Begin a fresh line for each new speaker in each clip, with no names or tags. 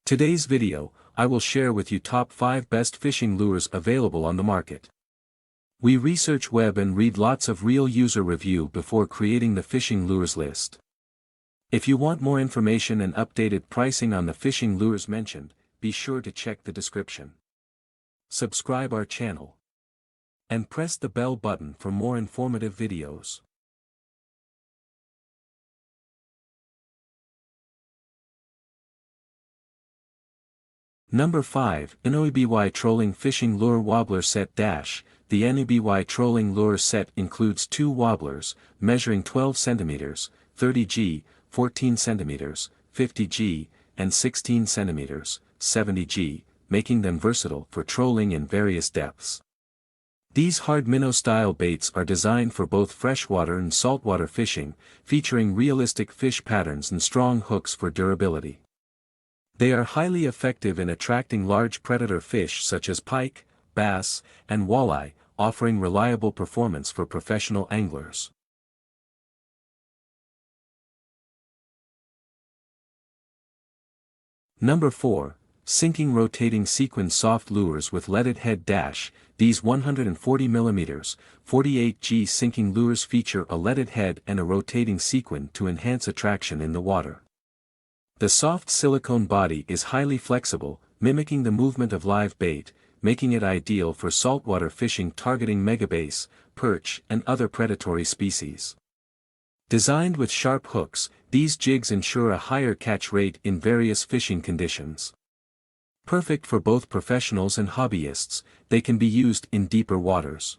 Today's video, I will share with you top 5 best fishing lures available on the market. We research web and read lots of real user review before creating the fishing lures list. If you want more information and updated pricing on the fishing lures mentioned, be sure to check the description. Subscribe our channel. And press the bell button for more informative videos. Number 5, NOEBY Trolling Fishing Lure Wobbler Set Dash. The NOEBY Trolling Lure Set includes 2 wobblers, measuring 12 cm, 30 G, 14 cm, 50 G, and 16 cm, 70 G, making them versatile for trolling in various depths. These hard minnow-style baits are designed for both freshwater and saltwater fishing, featuring realistic fish patterns and strong hooks for durability. They are highly effective in attracting large predator fish such as pike, bass, and walleye, offering reliable performance for professional anglers. Number 4, Sinking Rotating Sequin Soft Lures with Leaded Head Dash. These 140mm, 48G sinking lures feature a leaded head and a rotating sequin to enhance attraction in the water. The soft silicone body is highly flexible, mimicking the movement of live bait, making it ideal for saltwater fishing targeting megabass, perch, and other predatory species. Designed with sharp hooks, these jigs ensure a higher catch rate in various fishing conditions. Perfect for both professionals and hobbyists, they can be used in deeper waters.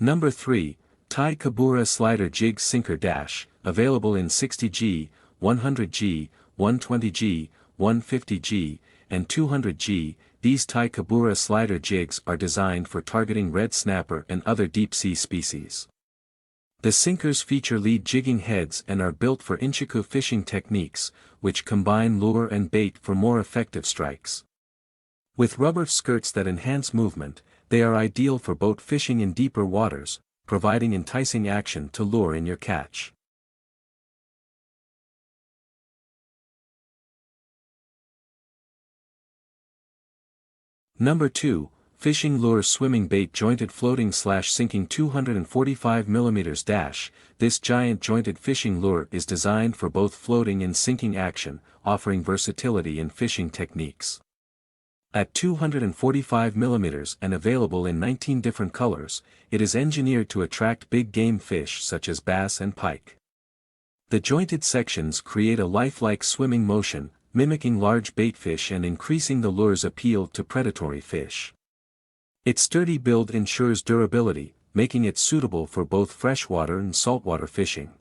Number 3, Thai Kabura Slider Jig Sinker Dash, available in 60G, 100G, 120G, 150G, and 200G. These Thai Kabura slider jigs are designed for targeting red snapper and other deep-sea species. The sinkers feature lead jigging heads and are built for Inchiku fishing techniques, which combine lure and bait for more effective strikes. With rubber skirts that enhance movement, they are ideal for boat fishing in deeper waters, providing enticing action to lure in your catch. Number 2, Fishing Lure Swimming Bait Jointed Floating / Sinking 245mm Dash. This giant jointed fishing lure is designed for both floating and sinking action, offering versatility in fishing techniques. At 245mm and available in 19 different colors, it is engineered to attract big game fish such as bass and pike. The jointed sections create a lifelike swimming motion, mimicking large baitfish and increasing the lure's appeal to predatory fish. Its sturdy build ensures durability, making it suitable for both freshwater and saltwater fishing.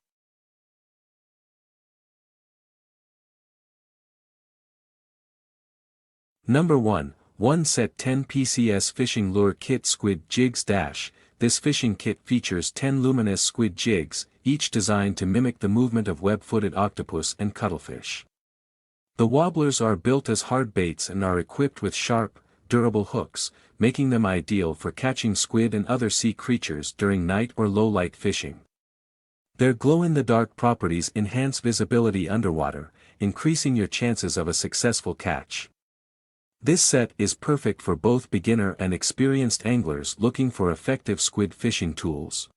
Number 1, One Set 10 PCS Fishing Lure Kit Squid Jigs Dash. This fishing kit features 10 luminous squid jigs, each designed to mimic the movement of web-footed octopus and cuttlefish. The wobblers are built as hard baits and are equipped with sharp, durable hooks, making them ideal for catching squid and other sea creatures during night or low-light fishing. Their glow-in-the-dark properties enhance visibility underwater, increasing your chances of a successful catch. This set is perfect for both beginner and experienced anglers looking for effective squid fishing tools.